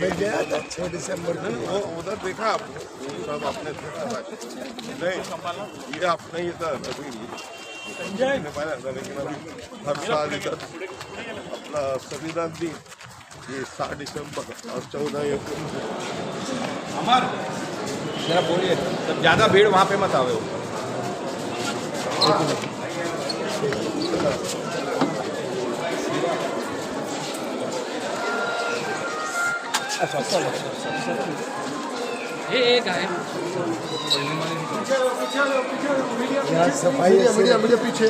मैं गया था 6 दिसंबर को। वो उधर देखा आप सब आपने देखा नहीं, ये आपने ये था अभी लेकिन अभी हर साल इधर अपना संविधान दिन ये 7 दिसंबर और 14 अप्रैल। अमर जरा बोलिए, सब ज्यादा भीड़ वहाँ पे मत आवे। यहाँ सफाई मीडिया पीछे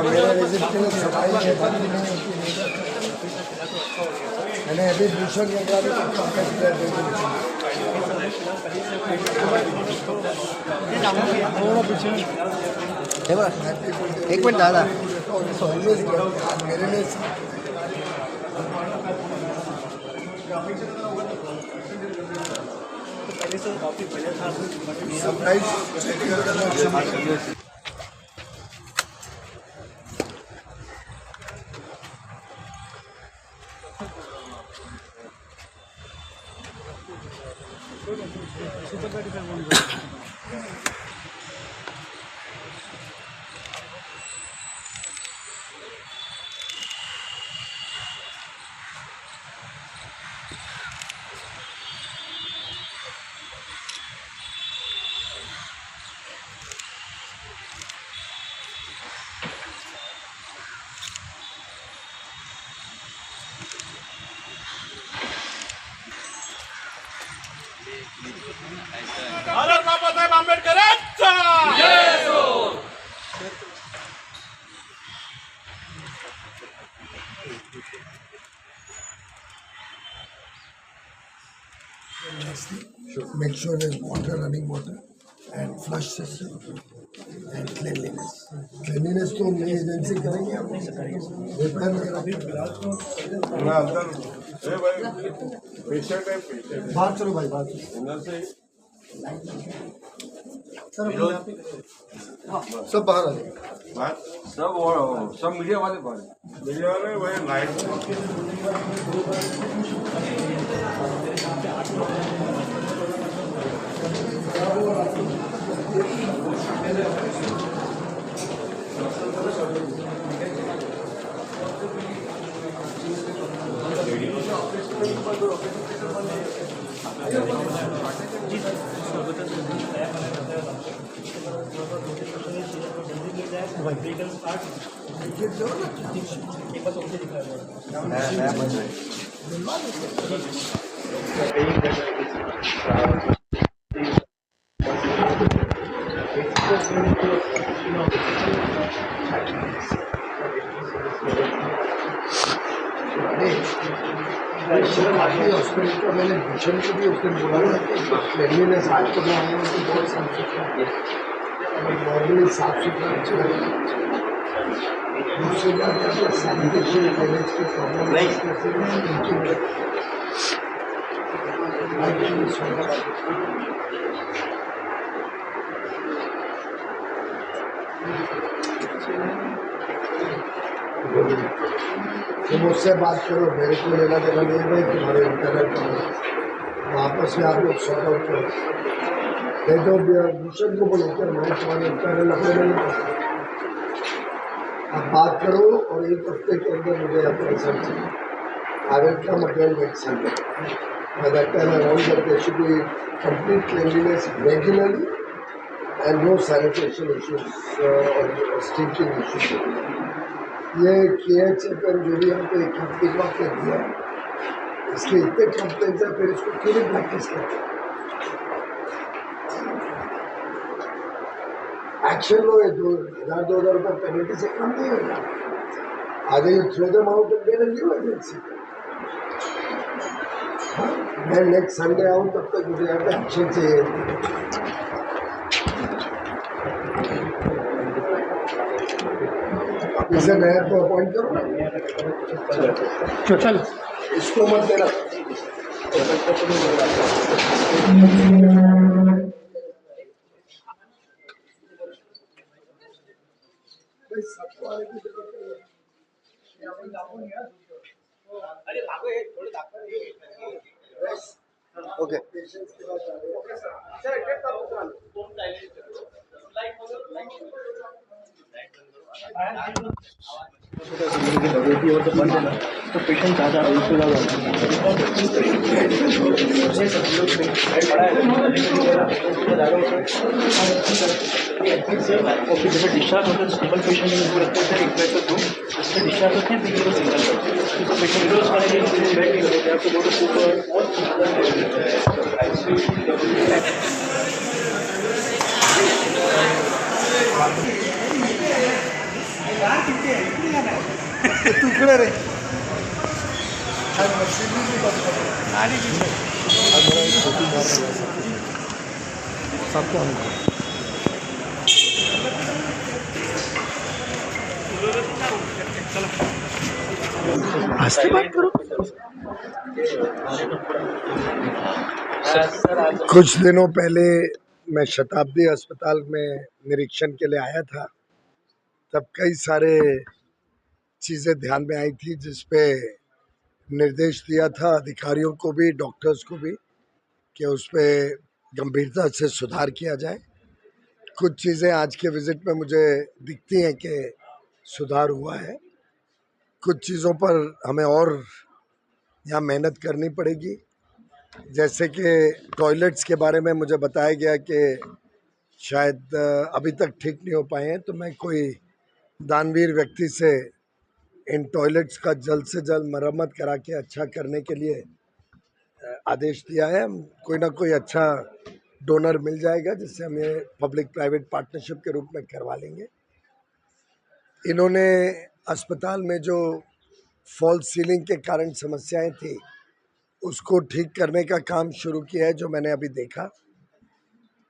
मेरा विजिट के लिए सफाई है मैंने अभी भूषण एक मिनट दादा मेरे लिए surprise Bharat Baba Saheb Ambedkar make sure there's water, running water, and flush system, and cleanliness. Cleanliness तो मेरी एजेंसी करेंगे आप रिपेयर ना अंदर भाई पेशेंट है पेशेंट बात करो भाई बात अंदर से सब बाहर आ जाए बात सब मीडिया वाले बाहर मीडिया वाले वही लाइट हॉस्पिटल का मैंने भूषण को भी उसने बोला था क्लीनलीनेस आज तो मैं आया हूँ तो बहुत साफ सुथरा नॉर्मली साफ सुथरा दूसरी बात सैनिटेशन ड्रेनेज की प्रॉब्लम तो मुझसे बात करो मेरे को लेना देना नहीं है तुम्हारे इंटरनेट पर वापस में आप लोग सॉर्ट आउट करो नहीं तो भूषण को बोलो क्या मैं तुम्हारे इंटरनेट अपने नहीं आप बात करो और एक हफ्ते के अंदर मुझे अपना रिजल्ट चाहिए I will come again next Sunday by that time I want that there should be complete cleanliness regularly and no sanitation issues or stinking issues. ये KHFM जो भी हमको एक हफ्ते का वक्त दिया है इसके इतने कंप्लेंट्स है फिर इसको क्यों नहीं प्रैक्टिस करते एक्शन लो ये 2,000 रुपये पेनल्टी से कम नहीं होगा आगे you throw them out and get a new agency मैं नेक्स्ट संडे आऊँ तब तक मुझे यहाँ पे एक्शन चाहिए इसे नया को अपॉइंट करो चल इसको मत देना सबको आने की जरूरत नहीं ओके तो पेशेंट ज़्यादा उससे ओके जैसे डिस्चार्ज होता है सिंगल पेशेंट में लगता है एक बेड तो उसमें डिस्चार्ज होते हैं तो सिंगल बेड तो पेशेंट रोज वाले बेड नहीं होते आपको बहुत तिकडे रे हंसते बात करो। कुछ दिनों पहले मैं शताब्दी अस्पताल में निरीक्षण के लिए आया था, तब कई सारे चीज़ें ध्यान में आई थी जिस पे निर्देश दिया था अधिकारियों को भी, डॉक्टर्स को भी, कि उस पे गंभीरता से सुधार किया जाए। कुछ चीज़ें आज के विजिट में मुझे दिखती हैं कि सुधार हुआ है। कुछ चीज़ों पर हमें और यहाँ मेहनत करनी पड़ेगी, जैसे कि टॉयलेट्स के बारे में मुझे बताया गया कि शायद अभी तक ठीक नहीं हो पाए हैं, तो मैं कोई दानवीर व्यक्ति से इन टॉयलेट्स का जल्द से जल्द मरम्मत करा के अच्छा करने के लिए आदेश दिया है। कोई ना कोई अच्छा डोनर मिल जाएगा जिससे हम ये पब्लिक प्राइवेट पार्टनरशिप के रूप में करवा लेंगे। इन्होंने अस्पताल में जो फॉल्स सीलिंग के कारण समस्याएं थी उसको ठीक करने का काम शुरू किया है, जो मैंने अभी देखा।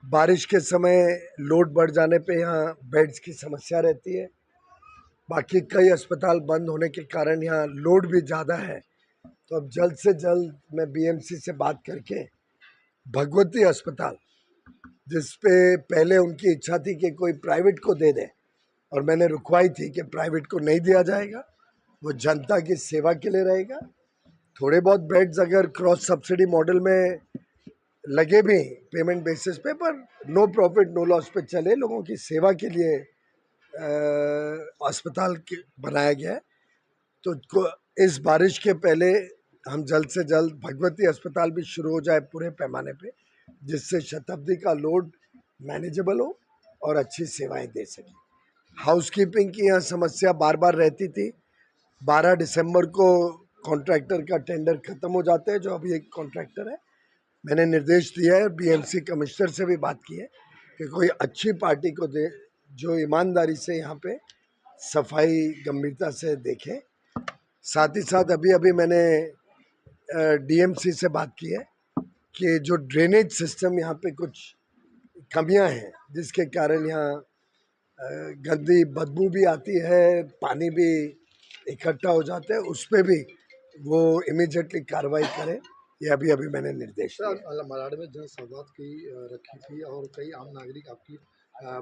बारिश के समय लोड बढ़ जाने पे यहाँ बेड्स की समस्या रहती है। बाकी कई अस्पताल बंद होने के कारण यहाँ लोड भी ज़्यादा है, तो अब जल्द से जल्द मैं बीएमसी से बात करके भगवती अस्पताल, जिस पे पहले उनकी इच्छा थी कि कोई प्राइवेट को दे दे और मैंने रुकवाई थी कि प्राइवेट को नहीं दिया जाएगा, वो जनता की सेवा के लिए रहेगा। थोड़े बहुत बेड्स अगर क्रॉस सब्सिडी मॉडल में लगे भी पेमेंट बेसिस पे, पर नो प्रॉफिट नो लॉस पे चले, लोगों की सेवा के लिए अस्पताल बनाया गया है। तो इस बारिश के पहले हम जल्द से जल्द भगवती अस्पताल भी शुरू हो जाए पूरे पैमाने पे, जिससे शताब्दी का लोड मैनेजेबल हो और अच्छी सेवाएं दे सके। हाउसकीपिंग की यहाँ समस्या बार बार रहती थी। 12 दिसंबर को कॉन्ट्रैक्टर का टेंडर खत्म हो जाता है, जो अभी एक कॉन्ट्रैक्टर है। मैंने निर्देश दिया है, बीएमसी कमिश्नर से भी बात की है कि कोई अच्छी पार्टी को दे जो ईमानदारी से यहाँ पे सफाई गंभीरता से देखे। साथ ही साथ अभी मैंने डीएमसी से बात की है कि जो ड्रेनेज सिस्टम यहाँ पे कुछ कमियां हैं, जिसके कारण यहाँ गंदी बदबू भी आती है, पानी भी इकट्ठा हो जाता है, उस पर भी वो इमीडिएटली कार्रवाई करें। ये अभी मैंने निर्देश दिया। मलाड में जनसंवाद की रखी थी और कई आम नागरिक आपकी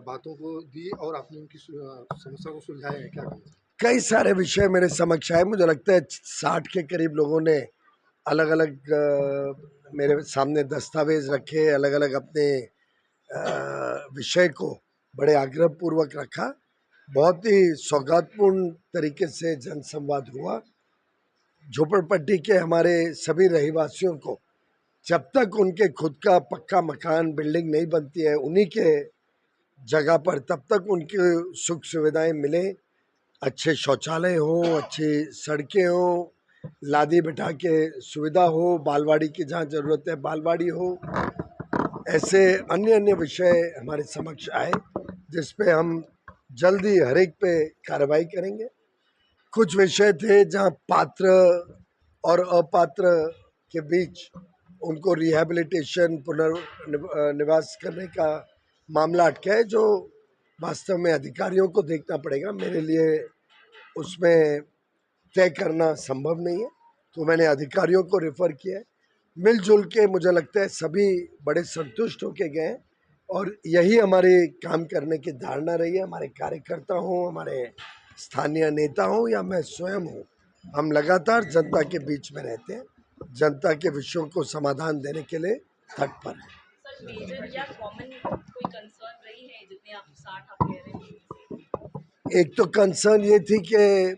बातों को दी और आपने उनकी समस्या को सुलझाया है, क्या कहना? कई सारे विषय मेरे समक्ष आए। मुझे लगता है 60 के करीब लोगों ने अलग अलग मेरे सामने दस्तावेज रखे, अलग अलग अपने विषय को बड़े आग्रहपूर्वक रखा। बहुत ही सौगातपूर्ण तरीके से जनसंवाद हुआ। झोपड़पट्टी के हमारे सभी रहवासियों को जब तक उनके खुद का पक्का मकान बिल्डिंग नहीं बनती है उन्हीं के जगह पर, तब तक उनकी सुख सुविधाएं मिले। अच्छे शौचालय हो, अच्छी सड़कें हो, लादी बिठा के सुविधा हो, बालवाड़ी की जहाँ ज़रूरत है बालवाड़ी हो, ऐसे अन्य विषय हमारे समक्ष आए जिस पे हम जल्दी हर एक पे कार्रवाई करेंगे। कुछ विषय थे जहाँ पात्र और अपात्र के बीच उनको रिहैबिलिटेशन पुनर्निवास करने का मामला अटका है, जो वास्तव में अधिकारियों को देखना पड़ेगा। मेरे लिए उसमें तय करना संभव नहीं है, तो मैंने अधिकारियों को रेफर किया है। मिलजुल के मुझे लगता है सभी बड़े संतुष्ट होके गए और यही हमारे काम करने की धारणा रही है। हमारे कार्यकर्ता हों, हमारे स्थानीय नेता हों या मैं स्वयं हूँ, हम लगातार जनता के बीच में रहते हैं, जनता के विषयों को समाधान देने के लिए तत्पर हैं। सर मेजर या कॉमन कोई कंसर्न रही है जितने आप 60 आप कह रहे हैं? एक तो कंसर्न ये थी कि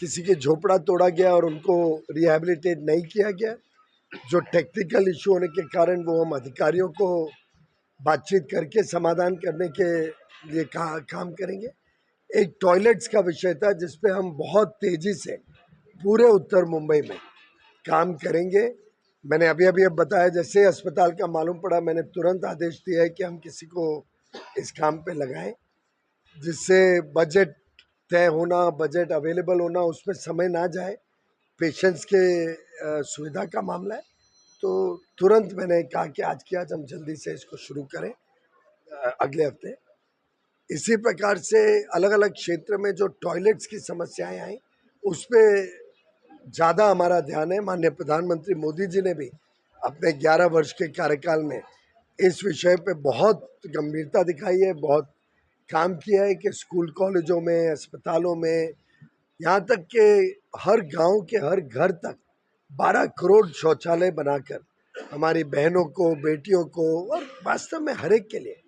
किसी के झोपड़ा तोड़ा गया और उनको रिहेबिलिटेट नहीं किया गया, जो टेक्निकल इशू होने के कारण वो हम अधिकारियों को बातचीत करके समाधान करने के लिए काम करेंगे। एक टॉयलेट्स का विषय था जिस पे हम बहुत तेज़ी से पूरे उत्तर मुंबई में काम करेंगे। मैंने अभी बताया, जैसे अस्पताल का मालूम पड़ा मैंने तुरंत आदेश दिया है कि हम किसी को इस काम पे लगाएं, जिससे बजट तय होना, बजट अवेलेबल होना, उसमें समय ना जाए। पेशेंट्स के सुविधा का मामला है, तो तुरंत मैंने कहा कि आज की आज हम जल्दी से इसको शुरू करें अगले हफ्ते। इसी प्रकार से अलग अलग क्षेत्र में जो टॉयलेट्स की समस्याएं आई उस पर ज़्यादा हमारा ध्यान है। माननीय प्रधानमंत्री मोदी जी ने भी अपने 11 वर्ष के कार्यकाल में इस विषय पे बहुत गंभीरता दिखाई है, बहुत काम किया है कि स्कूल कॉलेजों में, अस्पतालों में, यहाँ तक कि हर गांव के हर घर तक 12 करोड़ शौचालय बनाकर हमारी बहनों को, बेटियों को और वास्तव में हर एक के लिए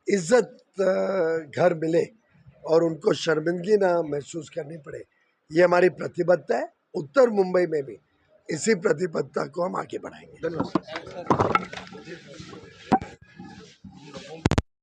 इज्जत घर मिले और उनको शर्मिंदगी ना महसूस करनी पड़े। ये हमारी प्रतिबद्धता है। उत्तर मुंबई में भी इसी प्रतिबद्धता को हम आगे बढ़ाएंगे। धन्यवाद।